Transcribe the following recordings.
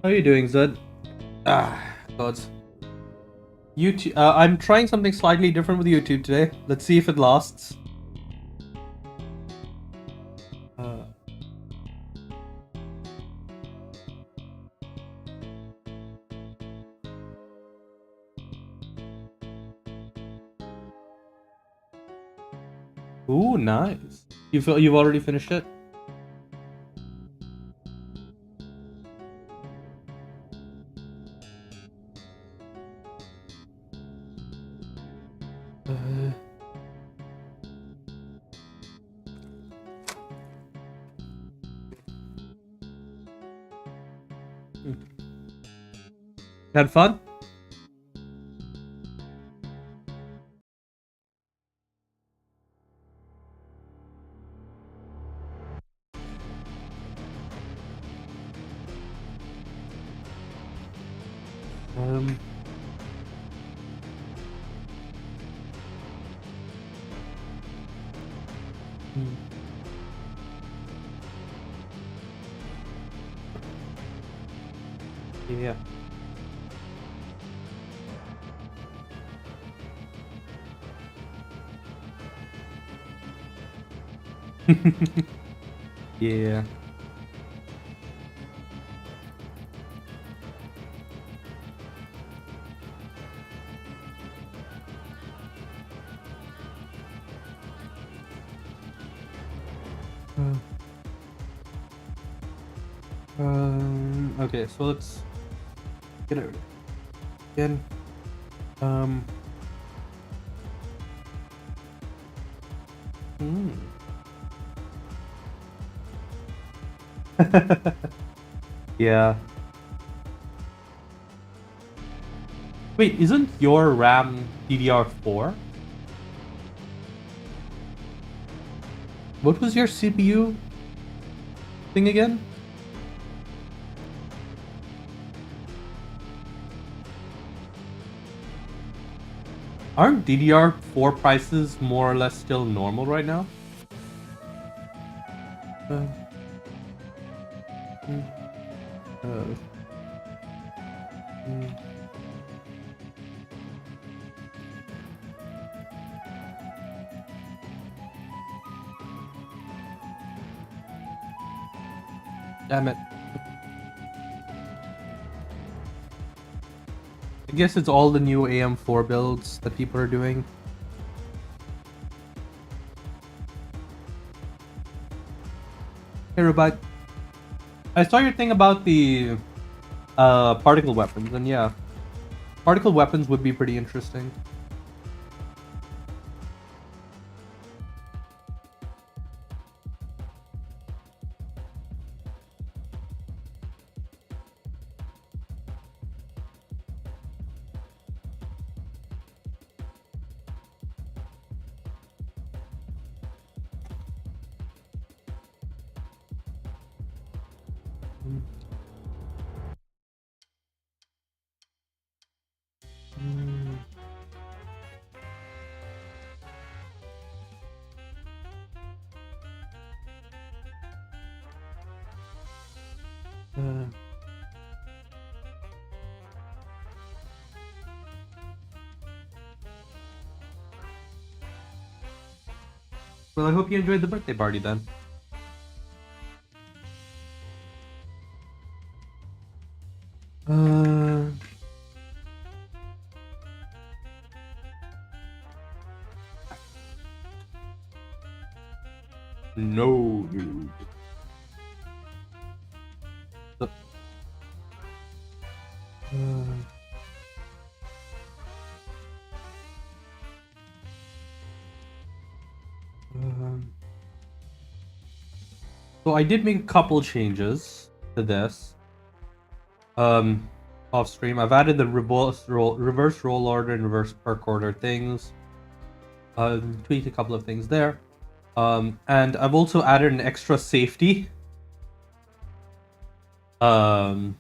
How are you doing, Zed? God. YouTube. I'm trying something slightly different with YouTube today. Let's see if it lasts. Ooh, nice. You've already finished it? Had fun? Um. Yeah. Yeah. Okay, so let's get it again. Yeah. Wait, isn't your RAM DDR4? What was your CPU thing again? Aren't DDR4 prices more or less still normal right now? Uh, mm, uh, mm. Damn it. I guess it's all the new AM4 builds that people are doing. Hey, Robot. I saw your thing about the particle weapons, and yeah. Particle weapons would be pretty interesting. Well, I hope you enjoyed the birthday party then. No, dude. So I did make a couple changes to this. Off stream, I've added the reverse roll order and reverse perk order things. Tweaked a couple of things there. And I've also added an extra safety. To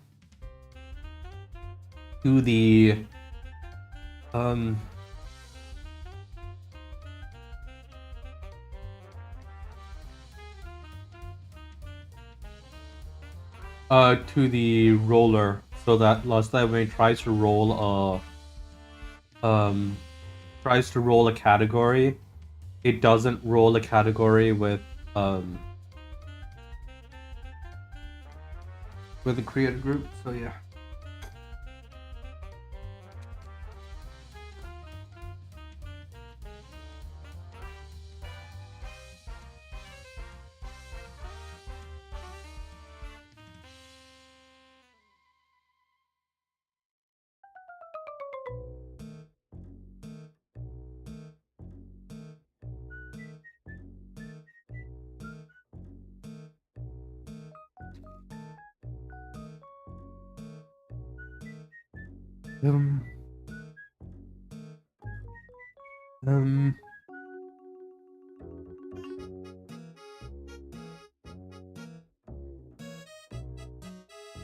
the to the roller, so that last time when it tries to roll a category, it doesn't roll a category with the creator group. So yeah.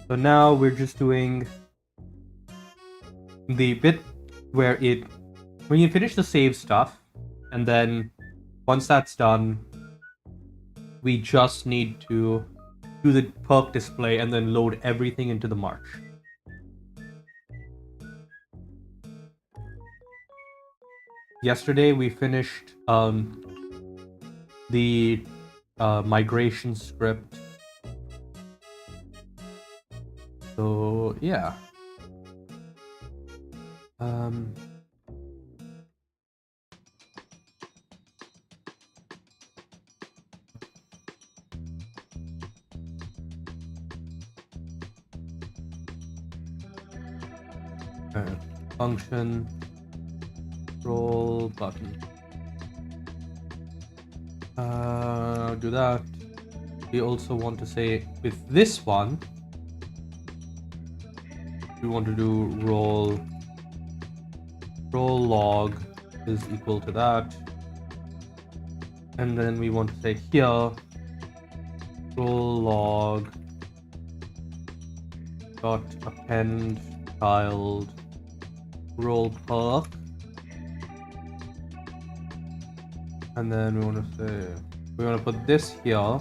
So now we're just doing the bit where when you finish the save stuff, and then once that's done, we just need to do the perk display and then load everything into the march. Yesterday we finished the migration script. So yeah. Function roll button. Do that. We also want to say with this one, we want to do roll log is equal to that, and then we want to say here roll log dot append child roll perk, and then we want to put this here,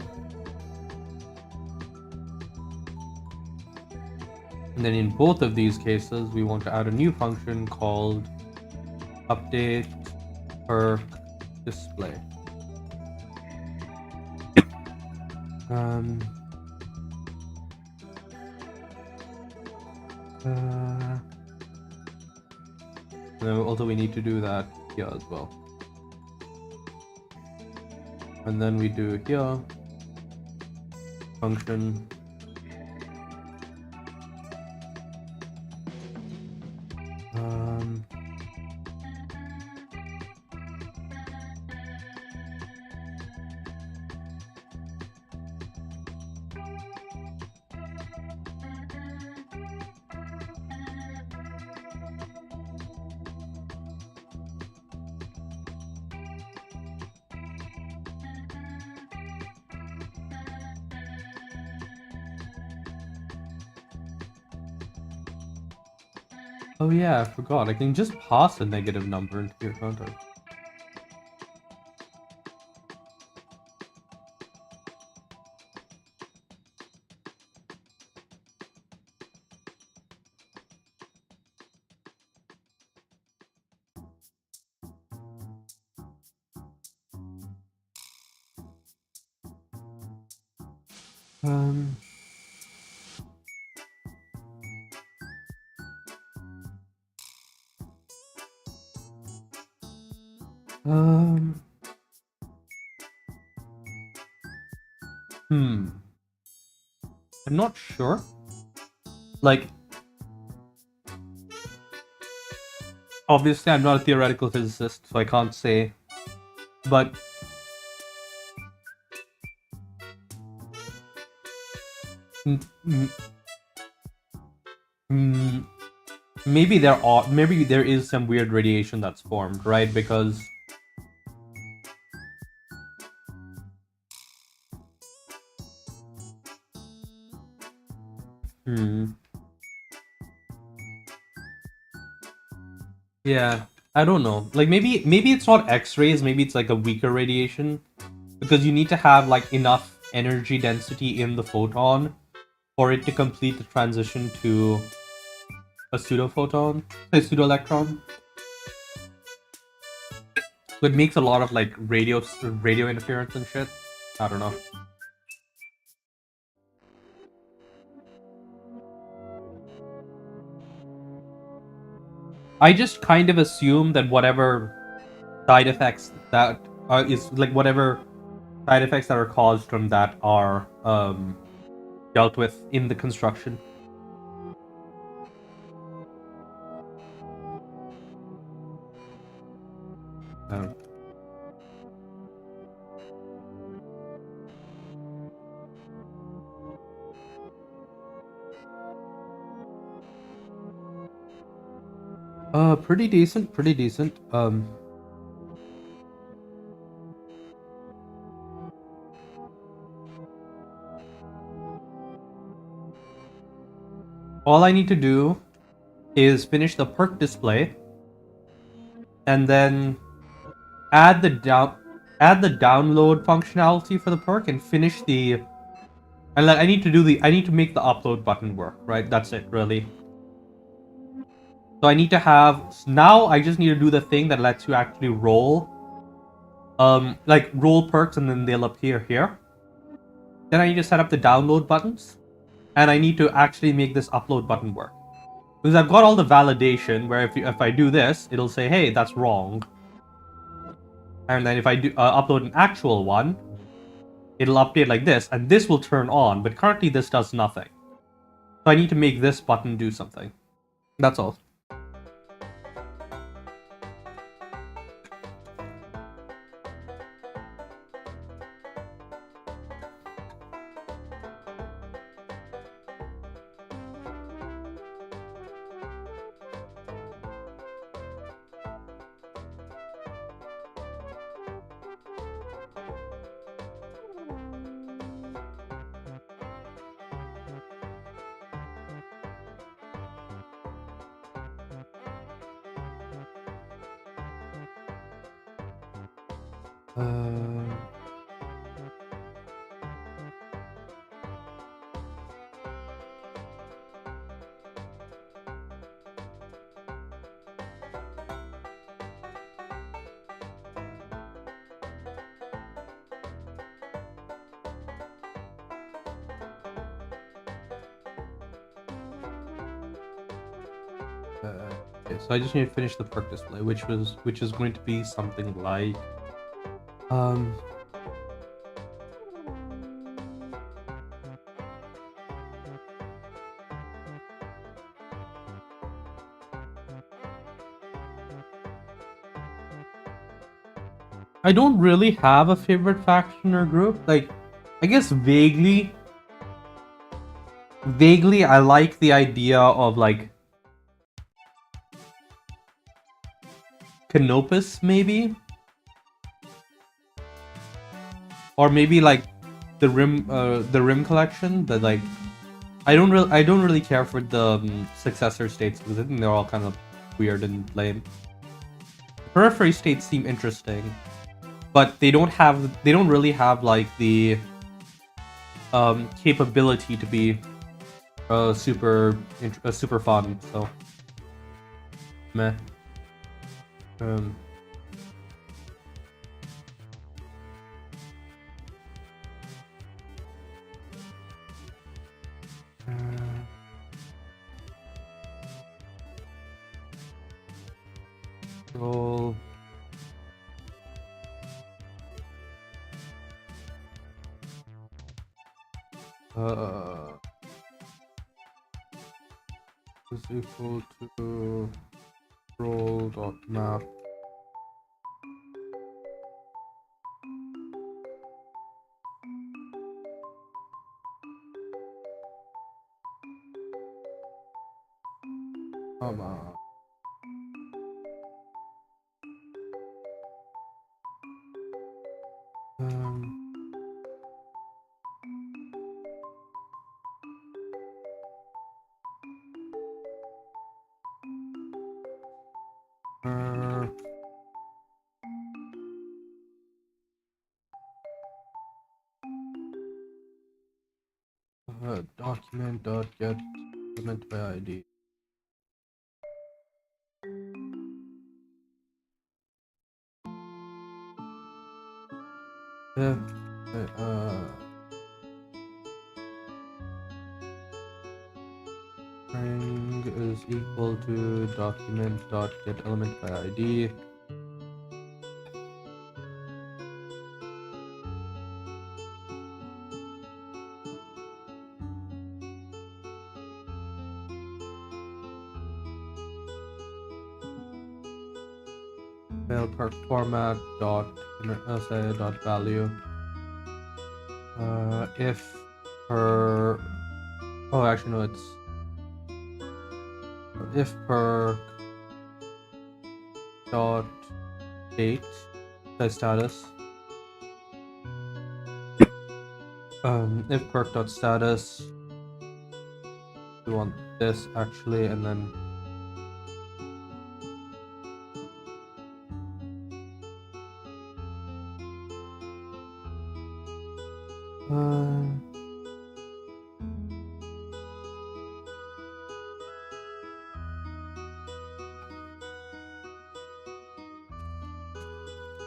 and then in both of these cases we want to add a new function called update perk display. And then also we need to do that here as well. And then we do here function oh yeah, I forgot. I can just pass a negative number into your contact. I'm not sure. Like, obviously I'm not a theoretical physicist, so I can't say, but maybe there is some weird radiation that's formed, right? Because yeah, I don't know. Like maybe it's not X-rays, maybe it's like a weaker radiation, because you need to have like enough energy density in the photon for it to complete the transition to a pseudophoton, a pseudoelectron. So it makes a lot of like radio interference and shit. I don't know. I just kind of assume that whatever side effects that is like whatever side effects that are caused from that are dealt with in the construction. Pretty decent, pretty decent. All I need to do is finish the perk display, and then add the download functionality for the perk, and finish the. And like I need to make the upload button work, right? That's it, really. So I need to have now. I just need to do the thing that lets you actually roll, like roll perks, and then they'll appear here. Then I need to set up the download buttons, and I need to actually make this upload button work. Because I've got all the validation where if I do this, it'll say, hey, that's wrong. And then if I do upload an actual one, it'll update like this, and this will turn on, but currently this does nothing. So I need to make this button do something. That's all. Okay, so I just need to finish the perk display, which is going to be something like I don't really have a favorite faction or group. Like, I guess vaguely I like the idea of like Canopus, maybe, or maybe like the Rim collection. But like, I don't really care for the successor states because I think they're all kind of weird and lame. Periphery states seem interesting, but they don't really have like the capability to be super fun. So meh. Roll. Is equal to roll.map. Come on. document.get element by ID. If string is equal to document.get element by ID. Perk format dot value. If per actually no, it's if perk dot date the status. If perk dot status, we want this actually, and then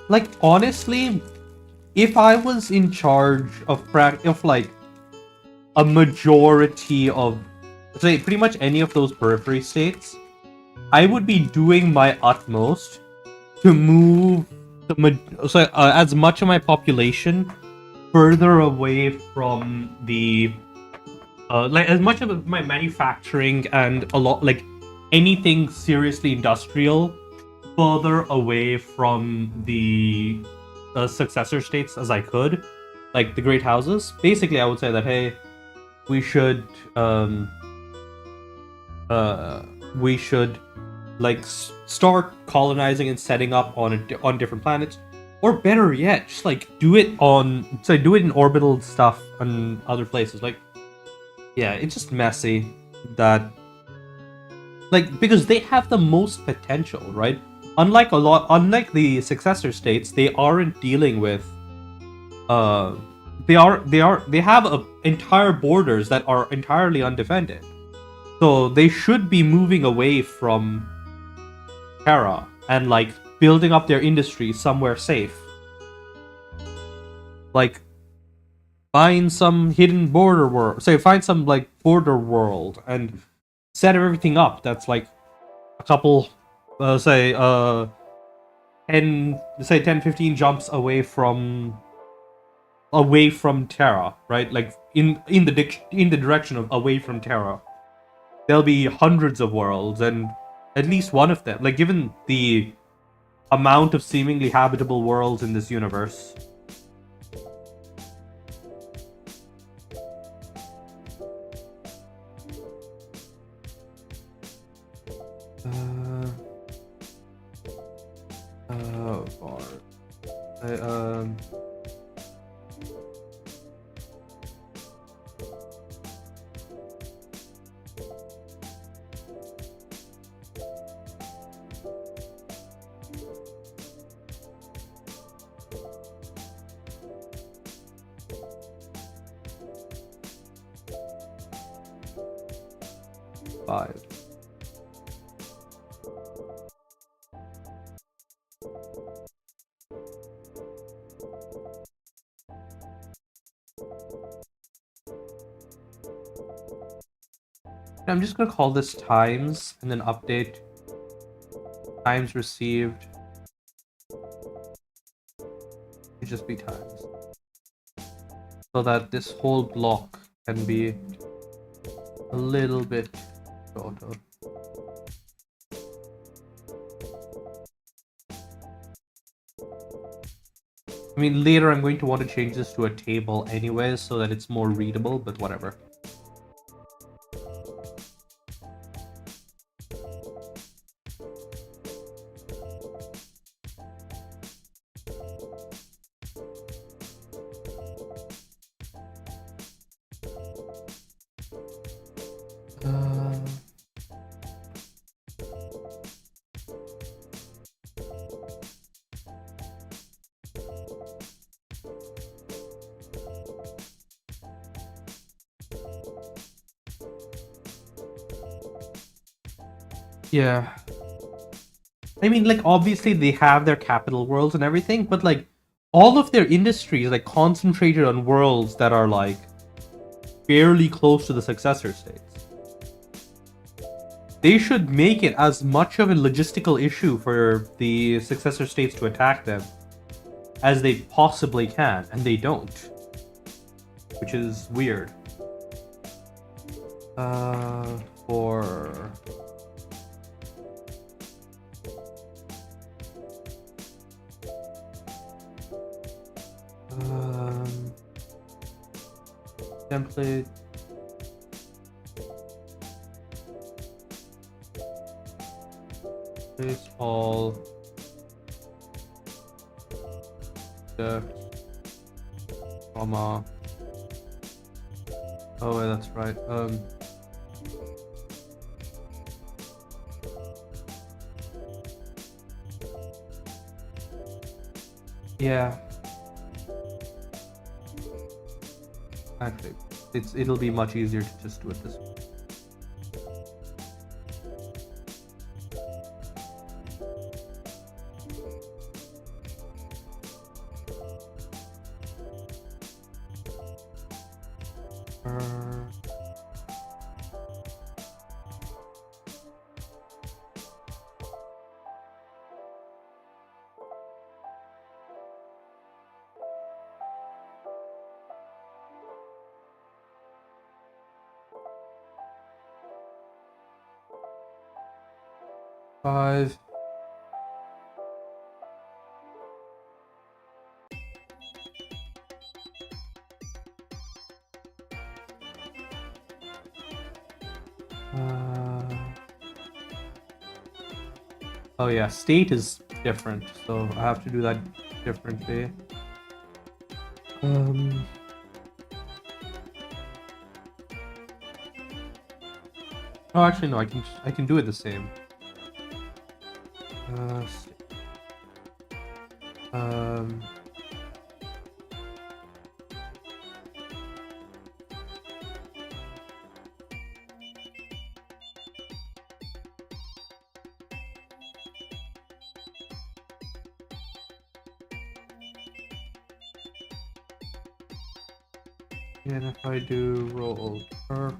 like honestly, if I was in charge of like a majority of, say, pretty much any of those periphery states, I would be doing my utmost to move as much of my population further away from the like as much of my manufacturing and a lot like anything seriously industrial further away from the successor states as I could, like the great houses. Basically, I would say that hey, we should like start colonizing and setting up on different planets, or better yet, just like do it in orbital stuff and other places. Like, yeah, it's just messy that like because they have the most potential, right? Unlike the successor states, they aren't dealing with they have entire borders that are entirely undefended. So they should be moving away from Terra and like building up their industry somewhere safe. Like find some hidden border world, find some like border world and set everything up that's like a couple 10-15 jumps away from Terra, right? Like in the direction of away from Terra. There'll be hundreds of worlds, and at least one of them, like given the amount of seemingly habitable worlds in this universe. Five. I'm just gonna call this times and then update times received. It just be times, so that this whole block can be a little bit shorter. I mean, later I'm going to want to change this to a table anyways, so that it's more readable, but whatever. Yeah. I mean, like, obviously they have their capital worlds and everything, but like, all of their industry is like concentrated on worlds that are like fairly close to the successor states. They should make it as much of a logistical issue for the successor states to attack them as they possibly can, and they don't, which is weird. For template. Place all the comma. Oh, yeah, that's right. Yeah. Actually, it'll be much easier to just do it this way. Five. Oh yeah, state is different, so I have to do that differently. Oh, actually no, I can do it the same. And if I do roll perk,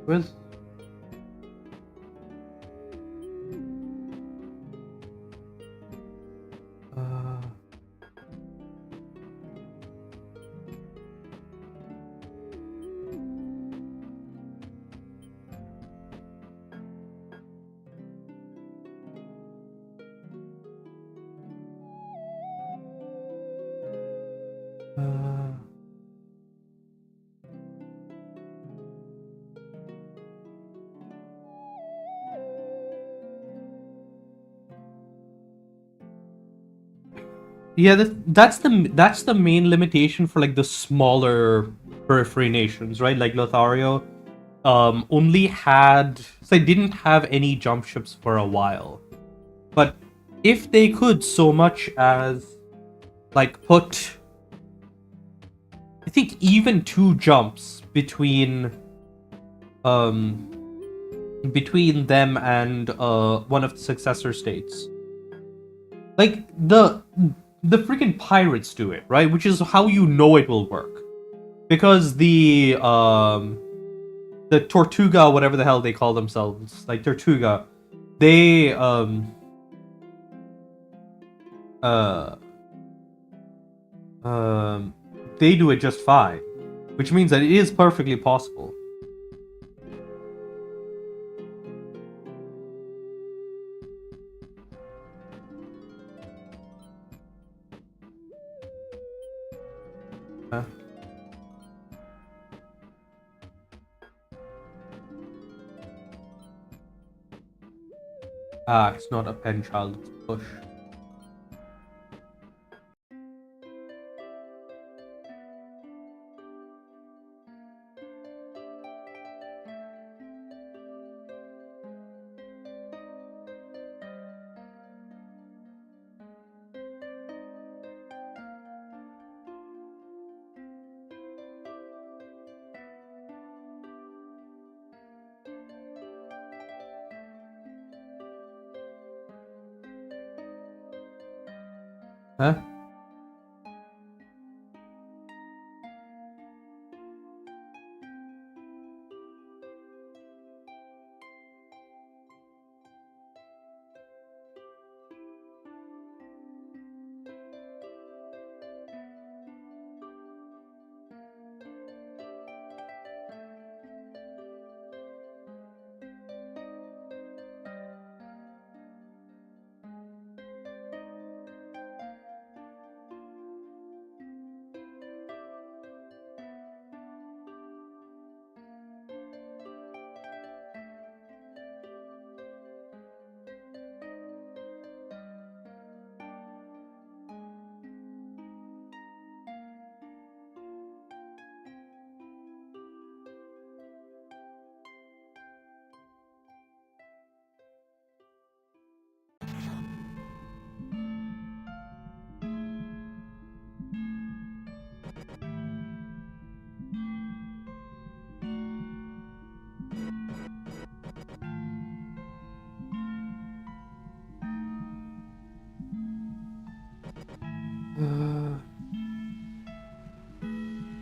with yeah, that's the main limitation for like the smaller periphery nations, right? Like Lothario, only had, so they didn't have any jump ships for a while. But if they could so much as like put, I think even 2 jumps between them and one of the successor states. Like the freaking pirates do it, right? Which is how you know it will work. Because the Tortuga, whatever the hell they call themselves, like Tortuga, they uh they do it just fine, which means that it is perfectly possible. It's not a pen child, it's push. Huh?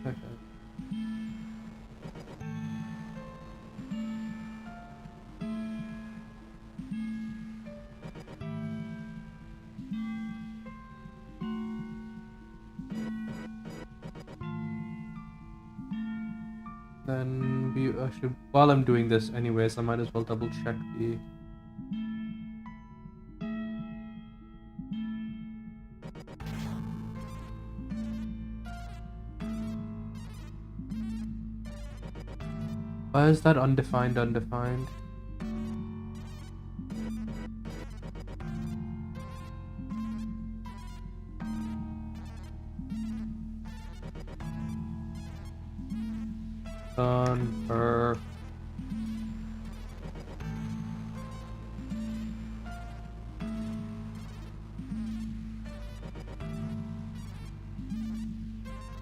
Okay. Then we actually, while I'm doing this anyways, I might as well double check the... Why is that undefined? Done per...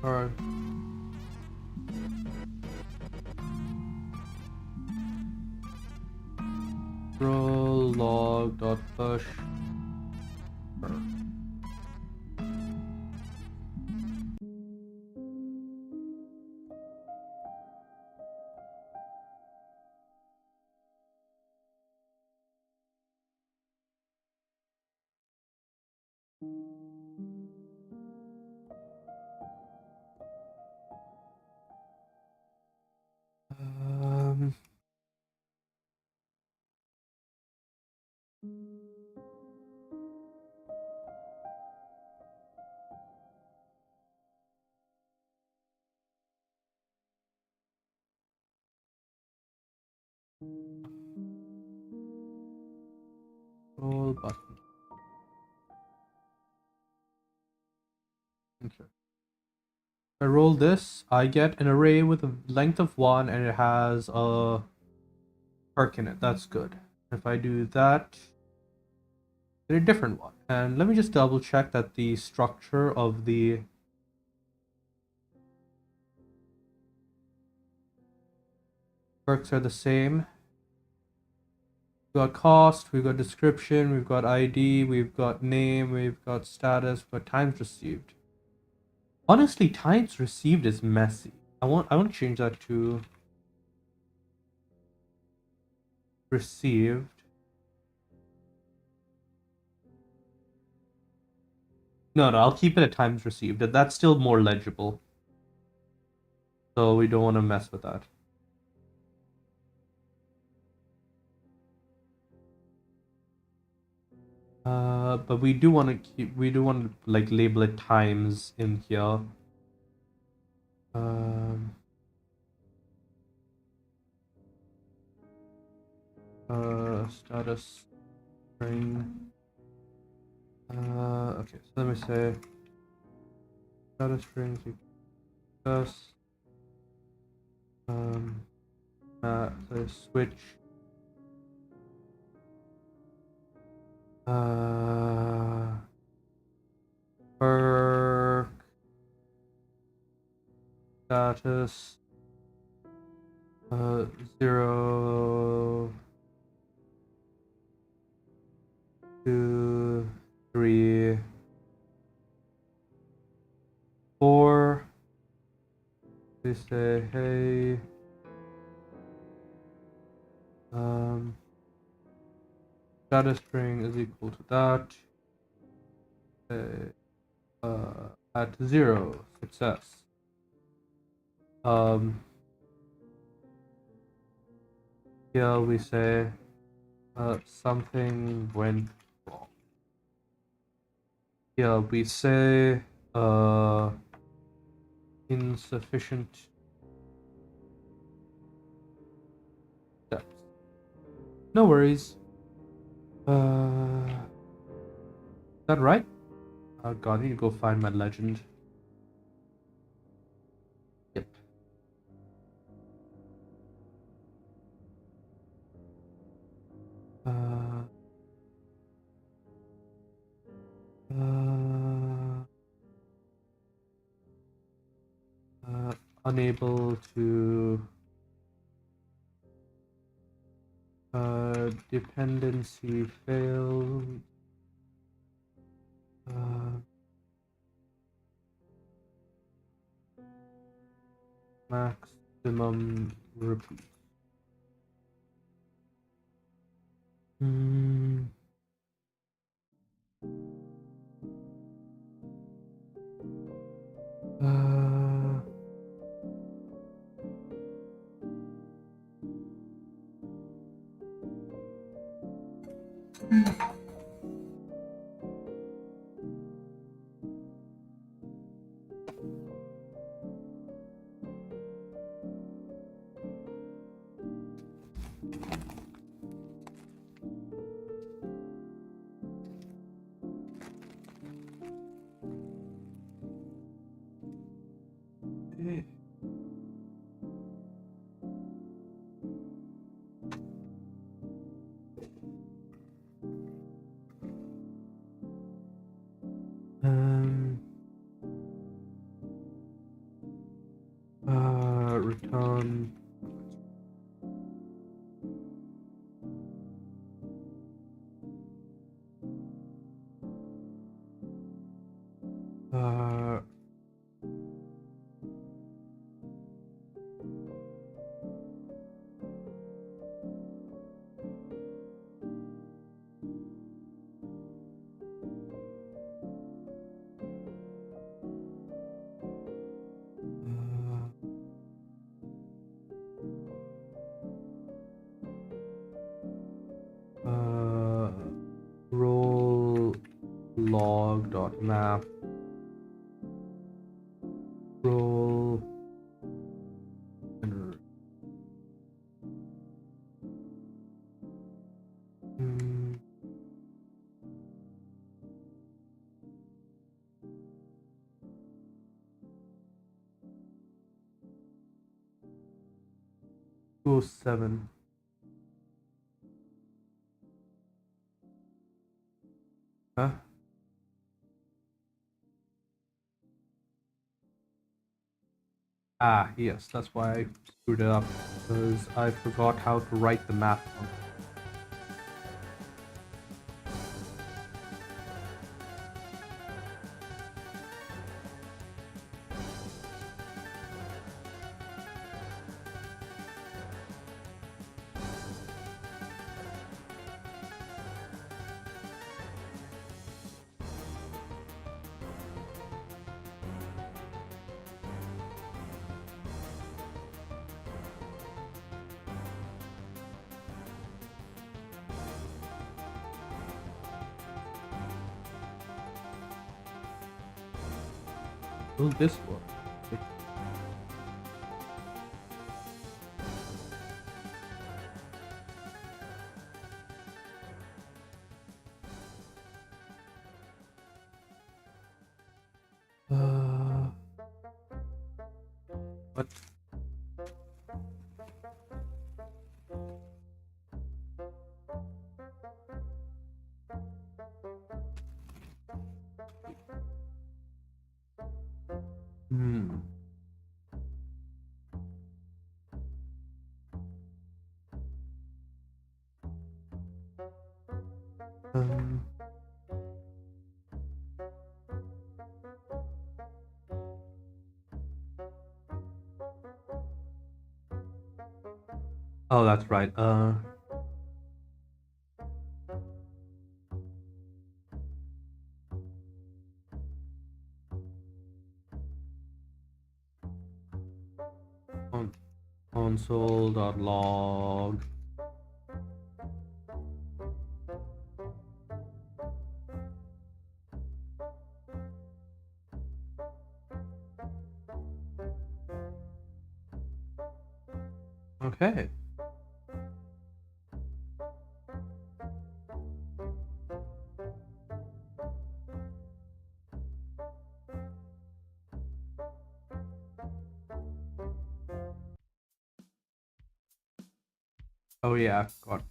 Alright. Roll log dot push. Um, roll button. Okay. If I roll this, I get an array with a length of 1 and it has a perk in it. That's good. If I do that, get a different one. And let me just double check that the structure of the perks are the same. We've got cost, we've got description, we've got ID, we've got name, we've got status, we've got times received. Honestly, times received is messy. I want to change that to received. No, I'll keep it at times received. That's still more legible. So we don't want to mess with that. But we do want to like label it times in here. Status string. Okay, so let me say status strings plus so switch perk status 0 2 3 4, we say, hey, data string is equal to that. At 0, success. Here we say something went wrong. Here we say insufficient steps. No worries. Is that right? Oh god, I need to go find my legend. Yep. Unable to dependency failed. Maximum repeat. Return roll log.map roll and 207. Huh? Ah, yes, that's why I screwed it up, because I forgot how to write the map. Will this work? What? Hmm. Oh, that's right. Console.log. Okay. Oh yeah, got.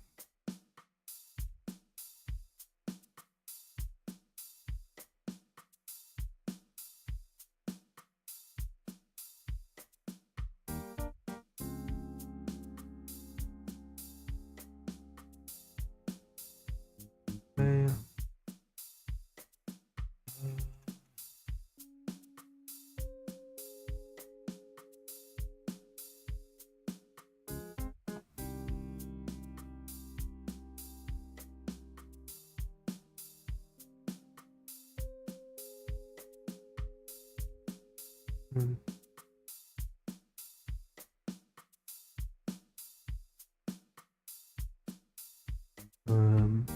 Okay. Mm, Um.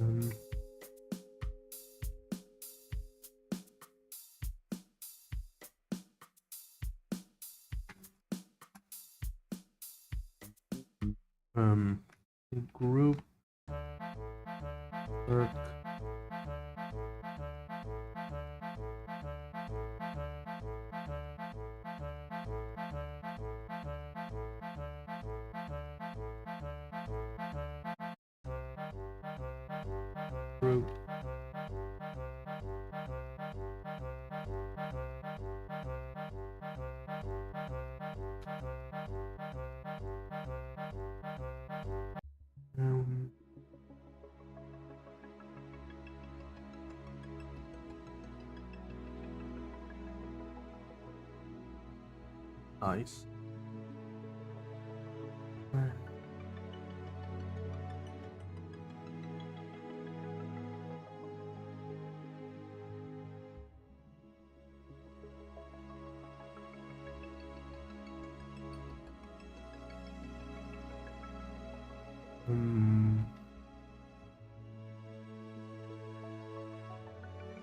um, um, Group work. Group. Um, nice. Um,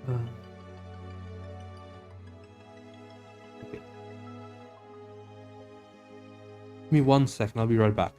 uh, okay. Give me 1 second. I'll be right back.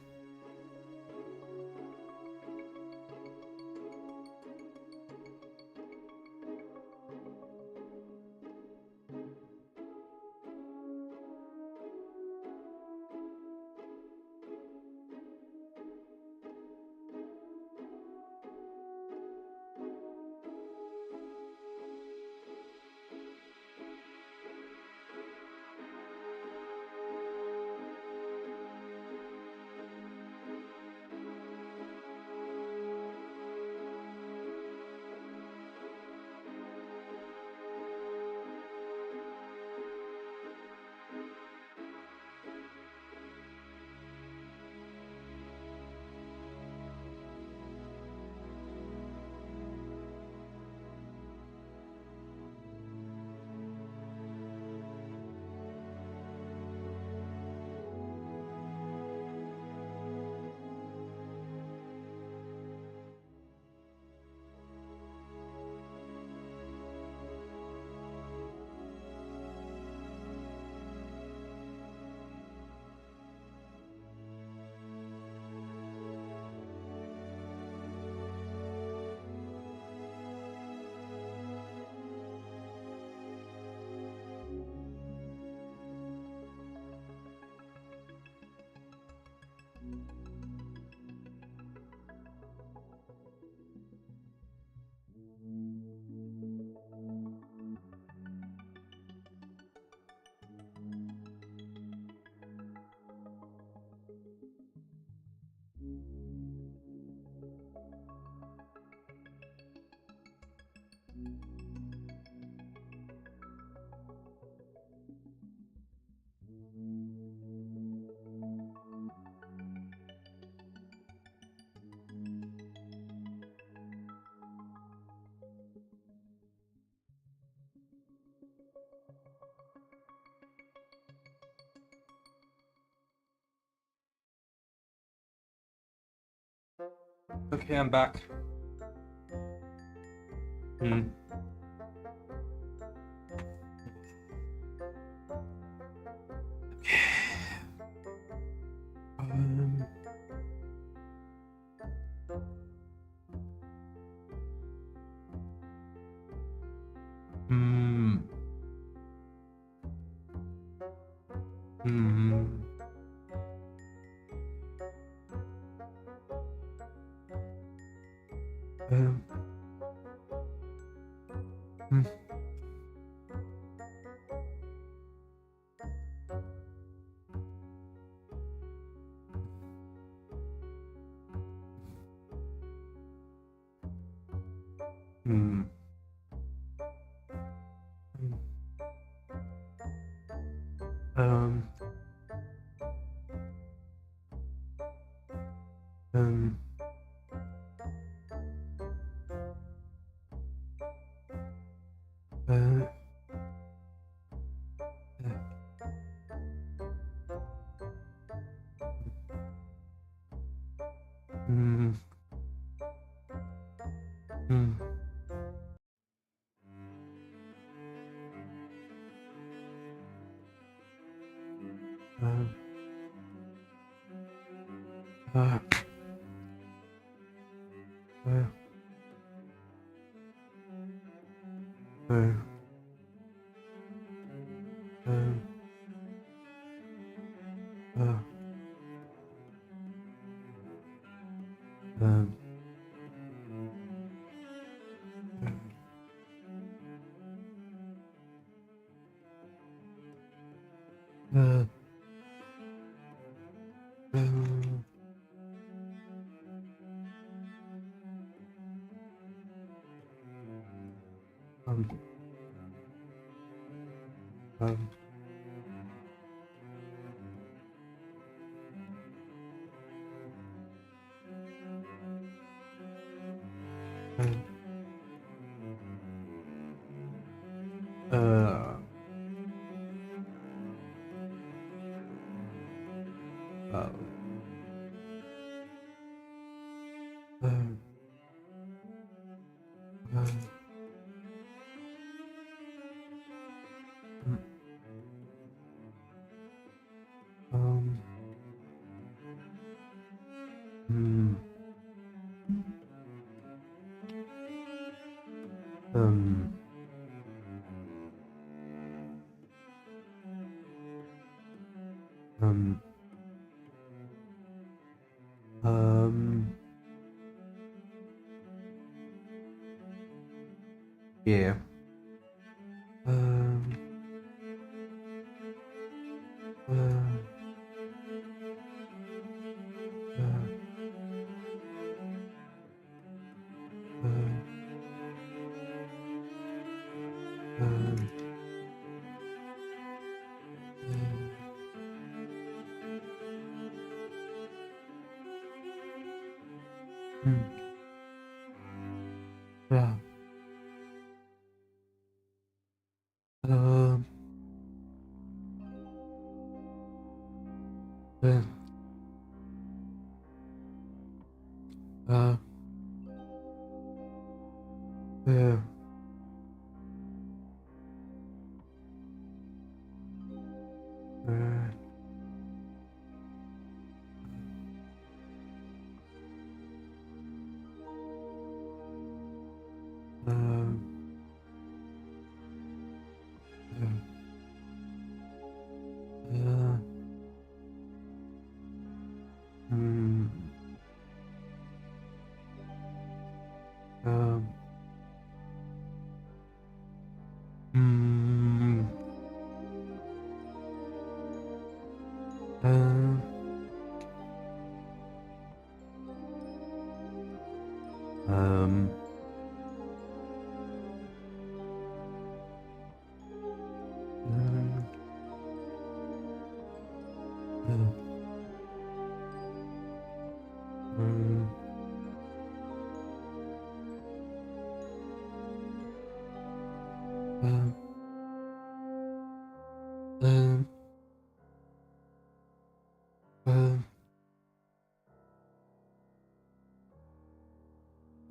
Okay, I'm back. Yeah. Yeah. Yeah. Yeah.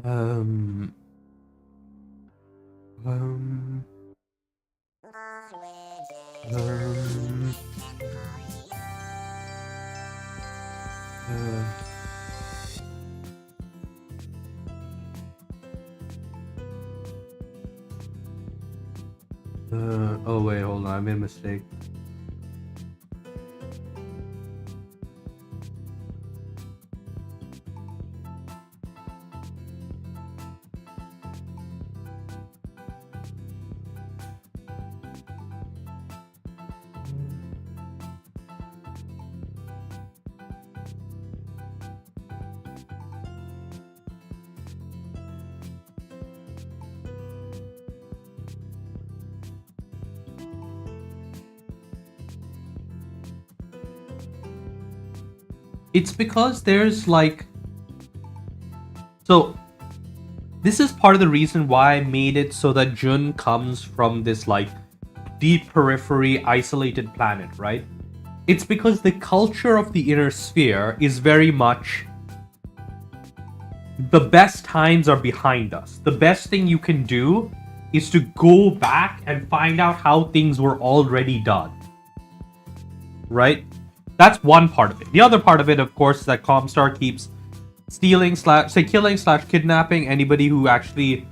Um. Um. Um. Uh, oh wait, hold on, I made a mistake. It's because there's like, so this is part of the reason why I made it so that Jun comes from this like deep periphery isolated planet, right? It's because the culture of the inner sphere is very much the best times are behind us. The best thing you can do is to go back and find out how things were already done. Right? That's one part of it. The other part of it, of course, is that Comstar keeps killing / kidnapping anybody who actually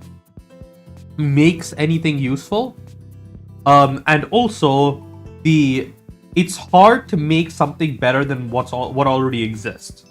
makes anything useful. And also it's hard to make something better than what already exists.